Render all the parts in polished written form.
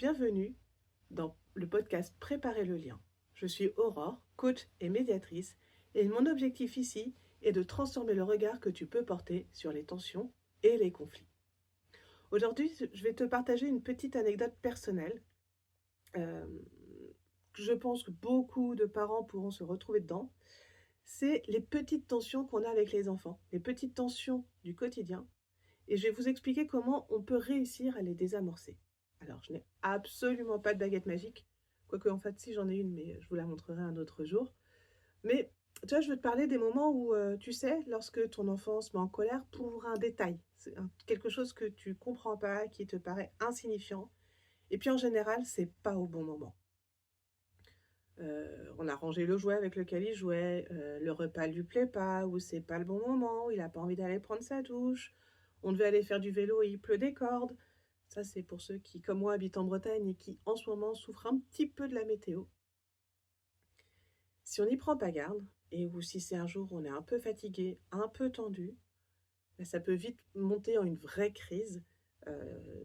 Bienvenue dans le podcast Préparer le lien. Je suis Aurore, coach et médiatrice, et mon objectif ici est de transformer le regard que tu peux porter sur les tensions et les conflits. Aujourd'hui, je vais te partager une petite anecdote personnelle. Je pense que beaucoup de parents pourront se retrouver dedans. C'est les petites tensions qu'on a avec les enfants, les petites tensions du quotidien. Et je vais vous expliquer comment on peut réussir à les désamorcer. Alors, je n'ai absolument pas de baguette magique, quoique en fait, si j'en ai une, mais je vous la montrerai un autre jour. Mais tu vois, je veux te parler des moments où, tu sais, lorsque ton enfant se met en colère pour un détail, c'est quelque chose que tu comprends pas, qui te paraît insignifiant, et puis en général, c'est pas au bon moment. On a rangé le jouet avec lequel il jouait, le repas lui plaît pas, ou c'est pas le bon moment, ou il a pas envie d'aller prendre sa douche, on devait aller faire du vélo et il pleut des cordes. Ça, c'est pour ceux qui, comme moi, habitent en Bretagne et qui, en ce moment, souffrent un petit peu de la météo. Si on n'y prend pas garde, et ou si c'est un jour où on est un peu fatigué, un peu tendu, ben ça peut vite monter en une vraie crise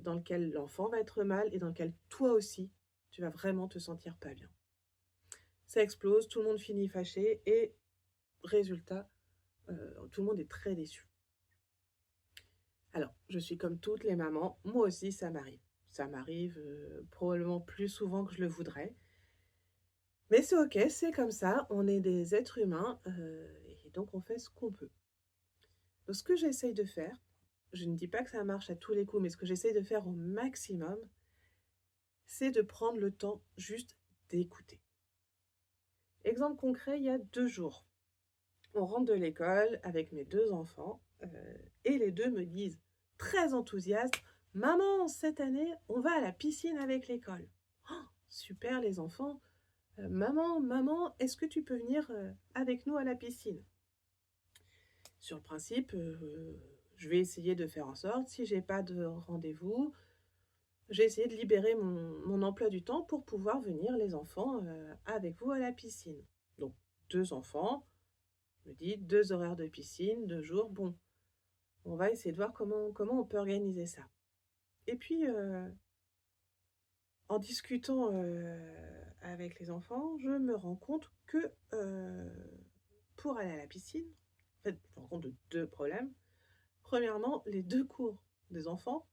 dans laquelle l'enfant va être mal et dans laquelle toi aussi, tu vas vraiment te sentir pas bien. Ça explose, tout le monde finit fâché et résultat, tout le monde est très déçu. Alors, je suis comme toutes les mamans, moi aussi ça m'arrive. Ça m'arrive probablement plus souvent que je le voudrais. Mais c'est ok, c'est comme ça, on est des êtres humains et donc on fait ce qu'on peut. Donc ce que j'essaye de faire, je ne dis pas que ça marche à tous les coups, mais ce que j'essaye de faire au maximum, c'est de prendre le temps juste d'écouter. Exemple concret, il y a 2 jours. On rentre de l'école avec mes 2 enfants et les 2 me disent, très enthousiastes, « Maman, cette année, on va à la piscine avec l'école. Oh, super les enfants. Maman, est-ce que tu peux venir avec nous à la piscine ?» Sur le principe, je vais essayer de faire en sorte, si j'ai pas de rendez-vous, j'ai essayé de libérer mon emploi du temps pour pouvoir venir les enfants avec vous à la piscine. Donc 2 enfants, je me dis 2 horaires de piscine, 2 jours, bon, on va essayer de voir comment on peut organiser ça. Et puis, en discutant avec les enfants, je me rends compte que pour aller à la piscine, en fait, je me rends compte de 2 problèmes. Premièrement, les 2 cours des enfants,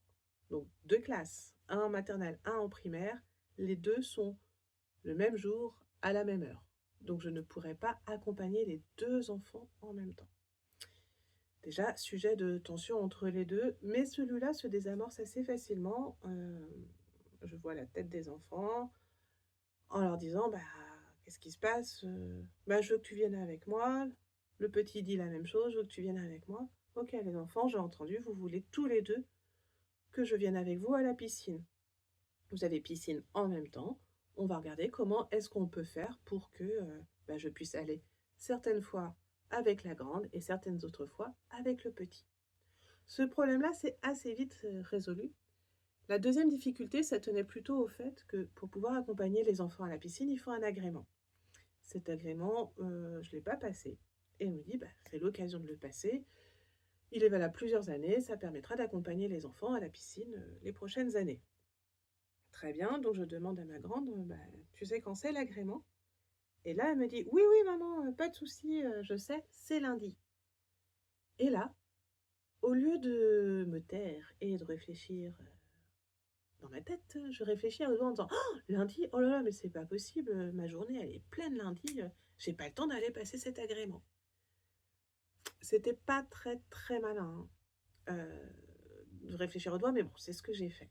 donc 2 classes, un en maternelle, un en primaire, les 2 sont le même jour, à la même heure. Donc je ne pourrais pas accompagner les 2 enfants en même temps. Déjà, sujet de tension entre les 2, mais celui-là se désamorce assez facilement. Je vois la tête des enfants en leur disant, qu'est-ce qui se passe? Je veux que tu viennes avec moi. Le petit dit la même chose, je veux que tu viennes avec moi. Ok les enfants, j'ai entendu, vous voulez tous les 2 que je vienne avec vous à la piscine. Vous avez piscine en même temps. On va regarder comment est-ce qu'on peut faire pour que je puisse aller certaines fois avec la grande et certaines autres fois avec le petit. Ce problème-là, c'est assez vite résolu. La deuxième difficulté, ça tenait plutôt au fait que pour pouvoir accompagner les enfants à la piscine, il faut un agrément. Cet agrément, je ne l'ai pas passé. Et on me dit, c'est l'occasion de le passer. Il est valable plusieurs années, ça permettra d'accompagner les enfants à la piscine les prochaines années. Très bien, donc je demande à ma grande, tu sais quand c'est l'agrément? Et là, elle me dit, oui, maman, pas de souci, je sais, c'est lundi. Et là, au lieu de me taire et de réfléchir dans ma tête, je réfléchis à en disant, oh, lundi, oh là là, mais c'est pas possible, ma journée, elle est pleine lundi, j'ai pas le temps d'aller passer cet agrément. C'était pas très, très malin de réfléchir au doigt, mais bon, c'est ce que j'ai fait.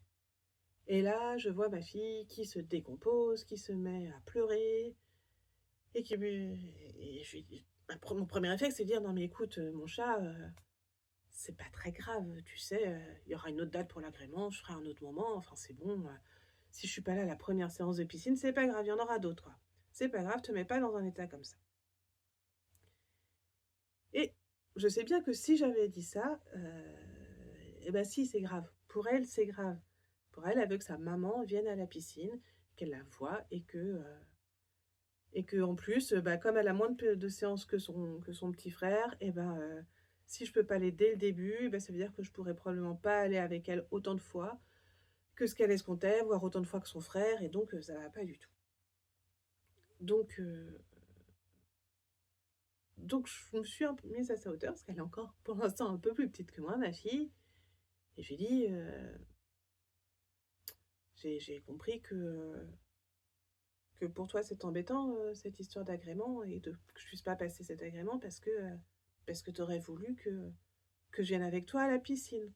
Et là, je vois ma fille qui se décompose, qui se met à pleurer, mon premier réflexe, c'est de dire, non mais écoute, mon chat, c'est pas très grave, tu sais, il y aura une autre date pour l'agrément, je ferai un autre moment, enfin c'est bon, si je suis pas là à la première séance de piscine, c'est pas grave, il y en aura d'autres, quoi. C'est pas grave, te mets pas dans un état comme ça. Et je sais bien que si j'avais dit ça, si, c'est grave. Pour elle, c'est grave. Pour elle, elle veut que sa maman vienne à la piscine, qu'elle la voie et que en plus, comme elle a moins de séances que son petit frère, si je peux pas aller dès le début, ça veut dire que je pourrais probablement pas aller avec elle autant de fois. que ce qu'elle escomptait, voire autant de fois que son frère, et donc ça va pas du tout. Donc je me suis un peu mise à sa hauteur, parce qu'elle est encore pour l'instant un peu plus petite que moi, ma fille, et je lui ai dit, j'ai compris que pour toi c'est embêtant, cette histoire d'agrément, et que je puisse pas passer cet agrément parce que tu aurais voulu que je vienne avec toi à la piscine.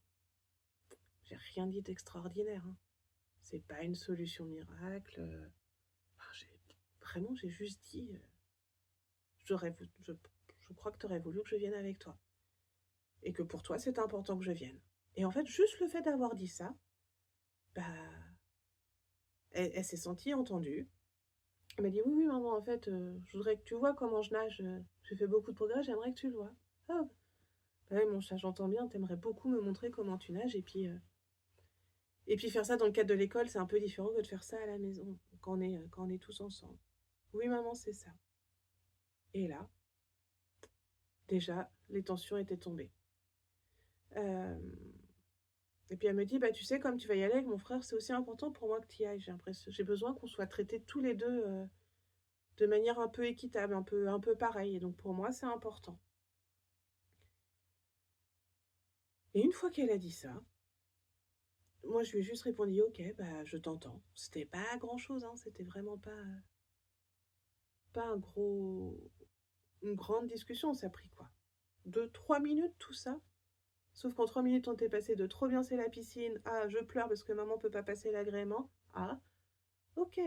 J'ai rien dit d'extraordinaire, hein. C'est pas une solution miracle. Enfin, j'ai juste dit, je crois que tu aurais voulu que je vienne avec toi. Et que pour toi, c'est important que je vienne. Et en fait, juste le fait d'avoir dit ça, bah, elle s'est sentie entendue. Elle m'a dit, oui, oui, maman, en fait, je voudrais que tu vois comment je nage. J'ai fait beaucoup de progrès, j'aimerais que tu le vois. Ah, bah oui, mon chat, j'entends bien, t'aimerais beaucoup me montrer comment tu nages. Et puis faire ça dans le cadre de l'école, c'est un peu différent que de faire ça à la maison, quand on est tous ensemble. Oui, maman, c'est ça. Et là, déjà, les tensions étaient tombées. Et puis elle me dit, bah tu sais, comme tu vas y aller avec mon frère, c'est aussi important pour moi que tu y ailles. J'ai besoin qu'on soit traités tous les deux de manière un peu équitable, un peu pareille. Et donc pour moi, c'est important. Et une fois qu'elle a dit ça, moi je lui ai juste répondu, ok, bah je t'entends. C'était pas grand-chose, hein, c'était vraiment pas une grande discussion. Ça a pris quoi, 2-3 minutes tout ça. Sauf qu'en 3 minutes, on t'est passé de trop bien c'est la piscine à je pleure parce que maman peut pas passer l'agrément à ok,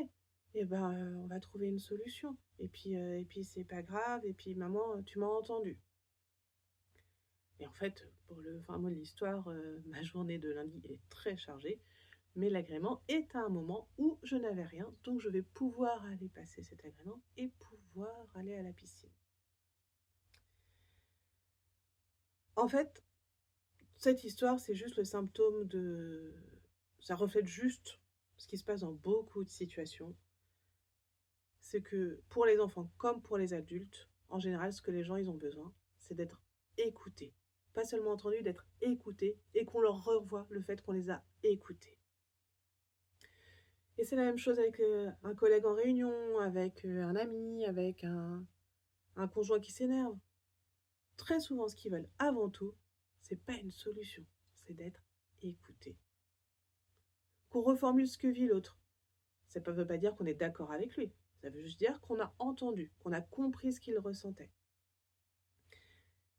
et ben on va trouver une solution. Et puis c'est pas grave, et puis maman, tu m'as entendu. Et en fait, pour le fin mot de l'histoire, ma journée de lundi est très chargée, mais l'agrément est à un moment où je n'avais rien, donc je vais pouvoir aller passer cet agrément et pouvoir aller à la piscine. En fait, cette histoire, c'est juste le symptôme de... Ça reflète juste ce qui se passe dans beaucoup de situations. C'est que pour les enfants comme pour les adultes, en général, ce que les gens ils ont besoin, c'est d'être écoutés. Pas seulement entendus, d'être écoutés, et qu'on leur revoie le fait qu'on les a écoutés. Et c'est la même chose avec un collègue en réunion, avec un ami, avec un conjoint qui s'énerve. Très souvent, ce qu'ils veulent avant tout, c'est pas une solution, c'est d'être écouté. Qu'on reformule ce que vit l'autre. Ça ne veut pas dire qu'on est d'accord avec lui. Ça veut juste dire qu'on a entendu, qu'on a compris ce qu'il ressentait.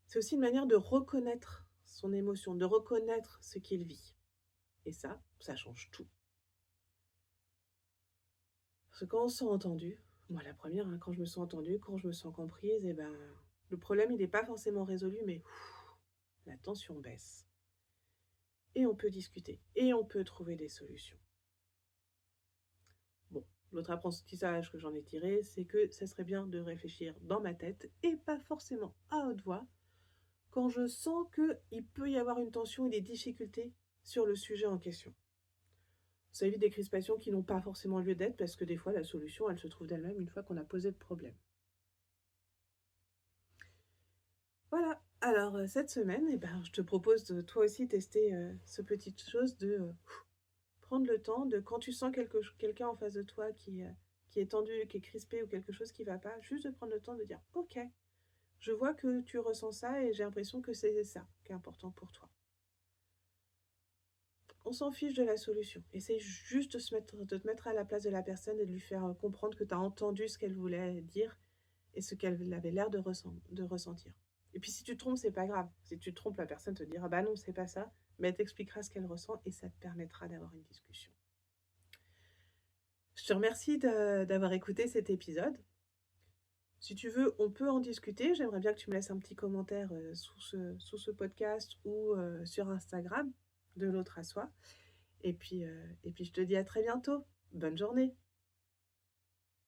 C'est aussi une manière de reconnaître son émotion, de reconnaître ce qu'il vit. Et ça change tout. Parce que quand on se sent entendu, moi la première, hein, quand je me sens entendue, quand je me sens comprise, et ben, le problème il n'est pas forcément résolu, mais la tension baisse. Et on peut discuter, et on peut trouver des solutions. Bon, l'autre apprentissage que j'en ai tiré, c'est que ça serait bien de réfléchir dans ma tête, et pas forcément à haute voix, quand je sens qu'il peut y avoir une tension et des difficultés sur le sujet en question. Ça évite des crispations qui n'ont pas forcément lieu d'être, parce que des fois, la solution, elle se trouve d'elle-même une fois qu'on a posé le problème. Voilà, alors cette semaine, eh ben, je te propose de toi aussi tester ce petite chose de prendre le temps de, quand tu sens quelqu'un en face de toi qui est tendu, qui est crispé ou quelque chose qui ne va pas, juste de prendre le temps de dire « Ok, je vois que tu ressens ça et j'ai l'impression que c'est ça qui est important pour toi. » On s'en fiche de la solution. Essaye juste de te mettre à la place de la personne et de lui faire comprendre que tu as entendu ce qu'elle voulait dire et ce qu'elle avait l'air de ressentir. Et puis si tu te trompes, c'est pas grave. Si tu te trompes, la personne te dira « Bah non, c'est pas ça », mais elle t'expliquera ce qu'elle ressent et ça te permettra d'avoir une discussion. Je te remercie d'avoir écouté cet épisode. Si tu veux, on peut en discuter. J'aimerais bien que tu me laisses un petit commentaire sous ce podcast ou sur Instagram de l'autre à soi. Et puis je te dis à très bientôt. Bonne journée.